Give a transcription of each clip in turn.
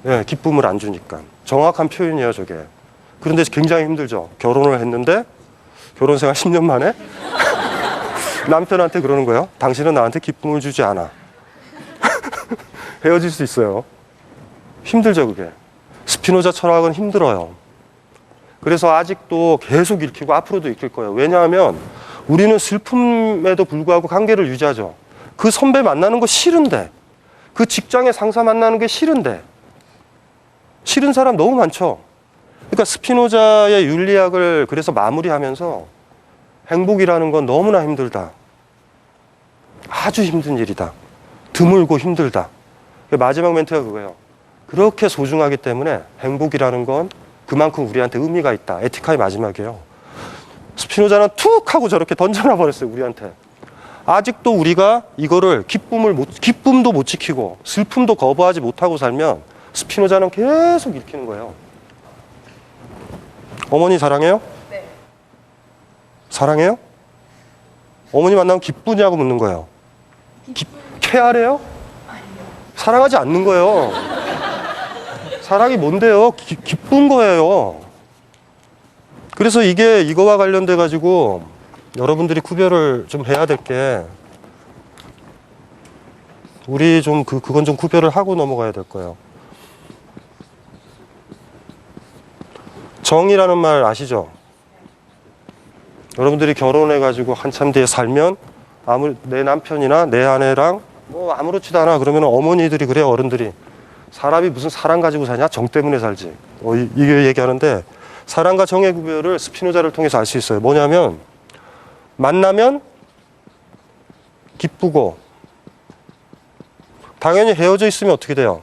예, 기쁨을 안 주니까. 정확한 표현이에요, 저게. 그런데 굉장히 힘들죠. 결혼을 했는데 결혼 생활 10년 만에 남편한테 그러는 거예요. 당신은 나한테 기쁨을 주지 않아. 헤어질 수 있어요. 힘들죠, 그게. 스피노자 철학은 힘들어요. 그래서 아직도 계속 읽히고 앞으로도 읽힐 거예요. 왜냐하면 우리는 슬픔에도 불구하고 관계를 유지하죠. 그 선배 만나는 거 싫은데, 그 직장의 상사 만나는 게 싫은데, 싫은 사람 너무 많죠. 그러니까 스피노자의 윤리학을 그래서 마무리하면서 행복이라는 건 너무나 힘들다. 아주 힘든 일이다. 드물고 힘들다. 마지막 멘트가 그거예요. 그렇게 소중하기 때문에 행복이라는 건 그만큼 우리한테 의미가 있다. 에티카의 마지막이에요. 스피노자는 툭 하고 저렇게 던져놔 버렸어요, 우리한테. 아직도 우리가 이거를 기쁨도 못 지키고 슬픔도 거부하지 못하고 살면 스피노자는 계속 읽히는 거예요. 어머니 사랑해요? 네. 사랑해요? 어머니 만나면 기쁘냐고 묻는 거예요. 쾌활해요? 아니요. 사랑하지 않는 거예요. 사랑이 뭔데요? 기쁜 거예요. 그래서 이거와 관련돼 가지고 여러분들이 구별을 좀 해야 될 게, 우리 좀 그건 좀 구별을 하고 넘어가야 될 거예요. 정이라는 말 아시죠? 여러분들이 결혼해 가지고 한참 뒤에 살면 내 남편이나 내 아내랑 뭐 아무렇지도 않아 그러면 어머니들이 그래요, 어른들이. 사람이 무슨 사랑 가지고 사냐? 정 때문에 살지. 이게 얘기하는데, 사랑과 정의 구별을 스피노자를 통해서 알 수 있어요. 뭐냐면 만나면 기쁘고, 당연히 헤어져 있으면 어떻게 돼요?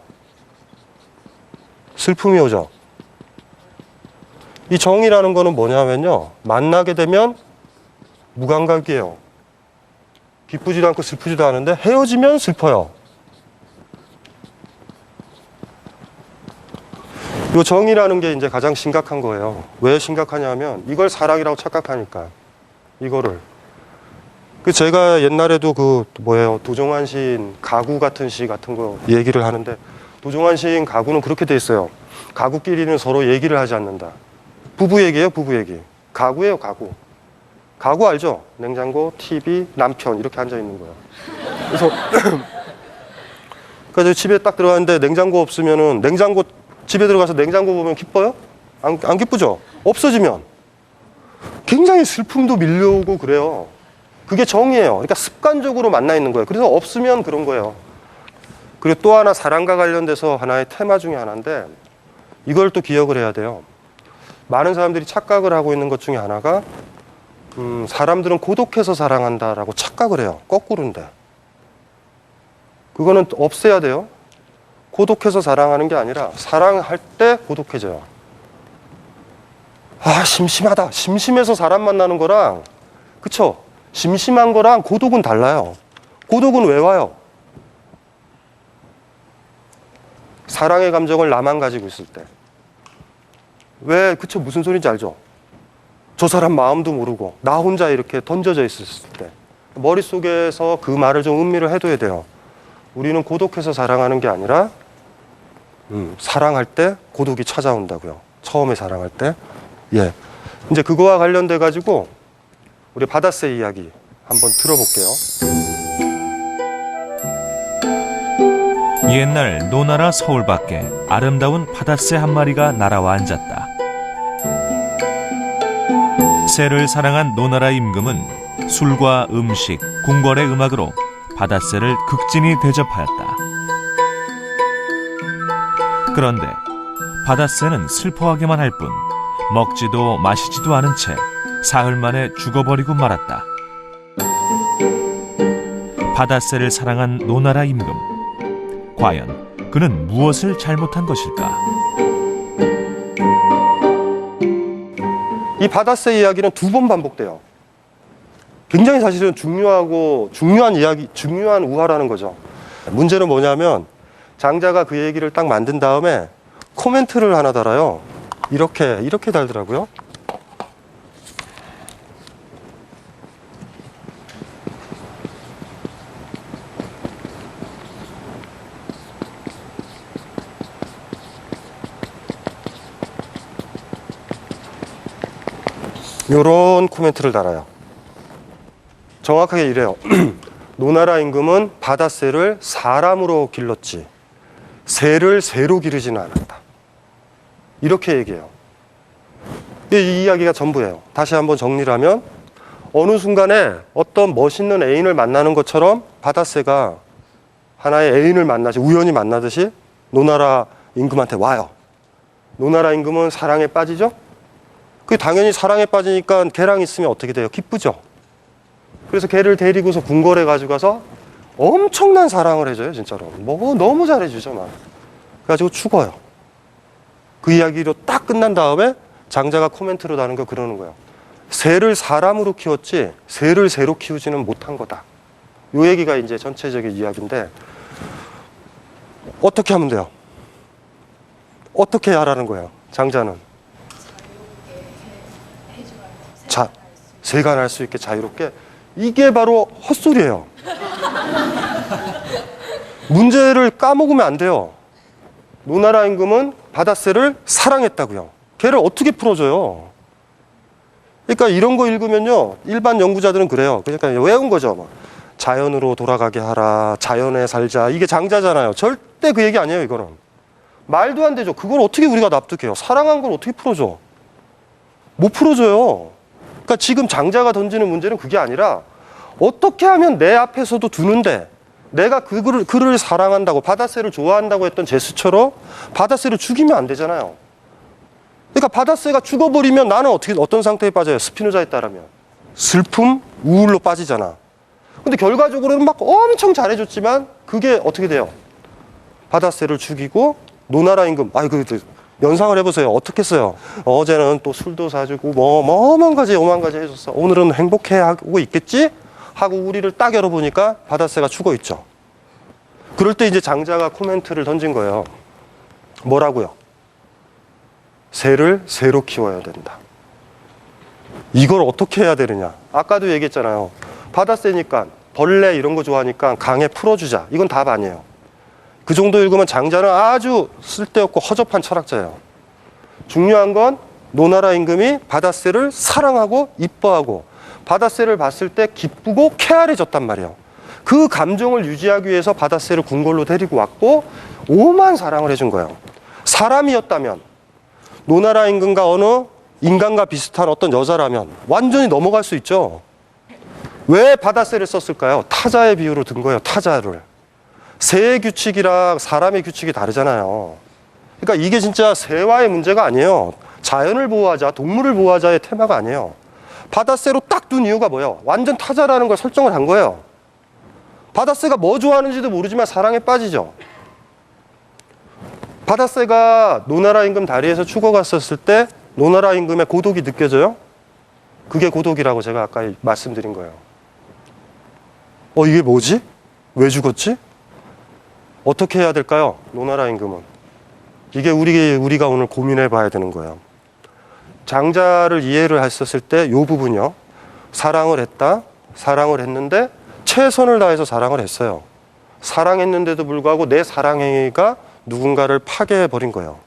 슬픔이 오죠. 이 정이라는 거는 뭐냐면요, 만나게 되면 무감각이에요. 기쁘지도 않고 슬프지도 않은데 헤어지면 슬퍼요. 이 정이라는 게 이제 가장 심각한 거예요. 왜 심각하냐면 이걸 사랑이라고 착각하니까. 이거를. 제가 옛날에도 도종환 시인 가구 같은 시 같은 거 얘기를 하는데, 도종환 시인 가구는 그렇게 돼 있어요. 가구끼리는 서로 얘기를 하지 않는다. 부부 얘기예요, 부부 얘기. 가구예요, 가구. 가구 알죠? 냉장고, TV, 남편 이렇게 앉아 있는 거예요. 그래서 집에 딱 들어갔는데 냉장고 없으면은, 집에 들어가서 냉장고 보면 기뻐요? 안 기쁘죠? 없어지면 굉장히 슬픔도 밀려오고 그래요. 그게 정이에요. 그러니까 습관적으로 만나 있는 거예요. 그래서 없으면 그런 거예요. 그리고 또 하나, 사랑과 관련돼서 하나의 테마 중에 하나인데, 이걸 또 기억을 해야 돼요. 많은 사람들이 착각을 하고 있는 것 중에 하나가, 사람들은 고독해서 사랑한다라고 착각을 해요. 거꾸로인데. 그거는 없애야 돼요. 고독해서 사랑하는 게 아니라 사랑할 때 고독해져요. 아, 심심하다. 심심해서 사람 만나는 거랑, 그쵸? 심심한 거랑 고독은 달라요. 고독은 왜 와요? 사랑의 감정을 나만 가지고 있을 때. 왜, 그쵸? 무슨 소리인지 알죠? 저 사람 마음도 모르고 나 혼자 이렇게 던져져 있었을 때 머릿속에서 그 말을 좀 음미를 해둬야 돼요. 우리는 고독해서 사랑하는 게 아니라 사랑할 때 고독이 찾아온다고요. 처음에 사랑할 때. 예. 이제 그거와 관련돼 가지고 우리 바다새 이야기 한번 들어볼게요. 옛날 노나라 서울 밖에 아름다운 바닷새 한 마리가 날아와 앉았다. 새를 사랑한 노나라 임금은 술과 음식, 궁궐의 음악으로 바닷새를 극진히 대접하였다. 그런데 바닷새는 슬퍼하기만 할 뿐 먹지도 마시지도 않은 채 사흘 만에 죽어버리고 말았다. 바닷새를 사랑한 노나라 임금. 과연 그는 무엇을 잘못한 것일까? 이 바닷새 이야기는 2번 반복돼요. 굉장히 사실은 중요한 이야기, 중요한 우화라는 거죠. 문제는 뭐냐면 장자가 그 얘기를 딱 만든 다음에 코멘트를 하나 달아요. 이렇게 달더라고요. 요런 코멘트를 달아요. 정확하게 이래요. 노나라 임금은 바닷새를 사람으로 길렀지 새를 새로 기르지는 않았다. 이렇게 얘기해요. 이 이야기가 전부예요. 다시 한번 정리를 하면 어느 순간에 어떤 멋있는 애인을 만나는 것처럼 바닷새가 하나의 애인을 만나지 우연히 만나듯이 노나라 임금한테 와요. 노나라 임금은 사랑에 빠지죠. 그 당연히 사랑에 빠지니까 걔랑 있으면 어떻게 돼요? 기쁘죠. 그래서 걔를 데리고서 궁궐에 가지고 가서 엄청난 사랑을 해줘요. 진짜로 뭐 너무 잘해주죠. 막 그래가지고 죽어요. 그 이야기로 딱 끝난 다음에 장자가 코멘트로 다는 거 그러는 거예요. 새를 사람으로 키웠지 새를 새로 키우지는 못한 거다. 요 얘기가 이제 전체적인 이야기인데 어떻게 하면 돼요? 어떻게 하라는 거예요? 장자는 새가 날 수 있게 자유롭게. 이게 바로 헛소리예요. 문제를 까먹으면 안 돼요. 노나라 임금은 바닷새를 사랑했다고요. 걔를 어떻게 풀어줘요? 그러니까 이런 거 읽으면요 일반 연구자들은 그래요. 그러니까 외운 거죠. 막 자연으로 돌아가게 하라, 자연에 살자. 이게 장자잖아요. 절대 그 얘기 아니에요. 이거는 말도 안 되죠. 그걸 어떻게 우리가 납득해요? 사랑한 걸 어떻게 풀어줘? 못 풀어줘요. 그러니까 지금 장자가 던지는 문제는 그게 아니라 어떻게 하면 내 앞에서도 두는데 내가 그를 사랑한다고 바닷새를 좋아한다고 했던 제스처로 바닷새를 죽이면 안 되잖아요. 그러니까 바닷새가 죽어버리면 나는 어떤 상태에 빠져요? 스피노자에 따르면 슬픔, 우울로 빠지잖아. 근데 결과적으로는 막 엄청 잘해줬지만 그게 어떻게 돼요? 바닷새를 죽이고 노나라 임금 연상을 해보세요. 어떻게 했어요? 어제는 또 술도 사주고 오만 가지 해줬어. 오늘은 행복해하고 있겠지? 하고 우리를 딱 열어보니까 바닷새가 죽어있죠. 그럴 때 이제 장자가 코멘트를 던진 거예요. 뭐라고요? 새를 새로 키워야 된다. 이걸 어떻게 해야 되느냐? 아까도 얘기했잖아요. 바닷새니까 벌레 이런 거 좋아하니까 강에 풀어주자. 이건 답 아니에요. 그 정도 읽으면 장자는 아주 쓸데없고 허접한 철학자예요. 중요한 건 노나라 임금이 바닷새를 사랑하고 이뻐하고 바닷새를 봤을 때 기쁘고 쾌활해졌단 말이에요. 그 감정을 유지하기 위해서 바닷새를 궁궐로 데리고 왔고 오만 사랑을 해준 거예요. 사람이었다면 노나라 임금과 어느 인간과 비슷한 어떤 여자라면 완전히 넘어갈 수 있죠. 왜 바닷새를 썼을까요? 타자의 비유로 든 거예요. 타자를. 새의 규칙이랑 사람의 규칙이 다르잖아요. 그러니까 이게 진짜 새와의 문제가 아니에요. 자연을 보호하자, 동물을 보호하자의 테마가 아니에요. 바닷새로 딱 둔 이유가 뭐예요? 완전 타자라는 걸 설정을 한 거예요. 바닷새가 뭐 좋아하는지도 모르지만 사랑에 빠지죠. 바닷새가 노나라 임금 다리에서 죽어갔었을 때 노나라 임금의 고독이 느껴져요? 그게 고독이라고 제가 아까 말씀드린 거예요. 이게 뭐지? 왜 죽었지? 어떻게 해야 될까요? 노나라 임금은. 이게 우리가 오늘 고민해 봐야 되는 거예요. 장자를 이해를 했었을 때 이 부분이요. 사랑을 했다. 사랑을 했는데 최선을 다해서 사랑을 했어요. 사랑했는데도 불구하고 내 사랑행위가 누군가를 파괴해버린 거예요.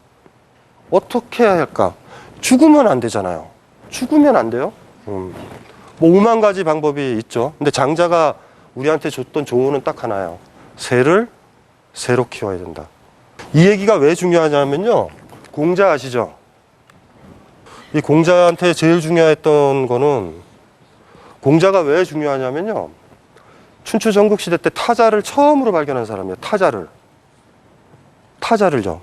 어떻게 해야 할까? 죽으면 안 되잖아요. 죽으면 안 돼요? 뭐 5만 가지 방법이 있죠. 근데 장자가 우리한테 줬던 조언은 딱 하나예요. 새를 새로 키워야 된다. 이 얘기가 왜 중요하냐면요. 공자 아시죠? 이 공자한테 제일 중요했던 거는 공자가 왜 중요하냐면요. 춘추 전국시대 때 타자를 처음으로 발견한 사람이에요. 타자를요.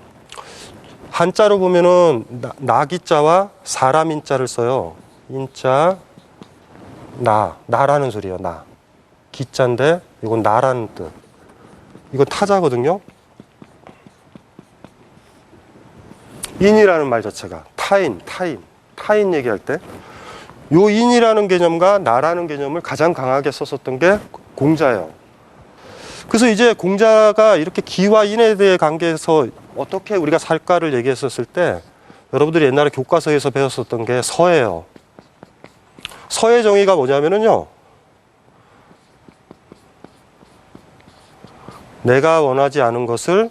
한자로 보면은 나기자와 사람인자를 써요. 인자, 나라는 소리예요. 나. 기자인데 이건 나라는 뜻. 이건 타자거든요. 인이라는 말 자체가 타인 얘기할 때 요 인이라는 개념과 나라는 개념을 가장 강하게 썼었던 게 공자예요. 그래서 이제 공자가 이렇게 기와 인에 대해 관계에서 어떻게 우리가 살까를 얘기했었을 때 여러분들이 옛날에 교과서에서 배웠었던 게 서예요. 서의 정의가 뭐냐면요. 내가 원하지 않은 것을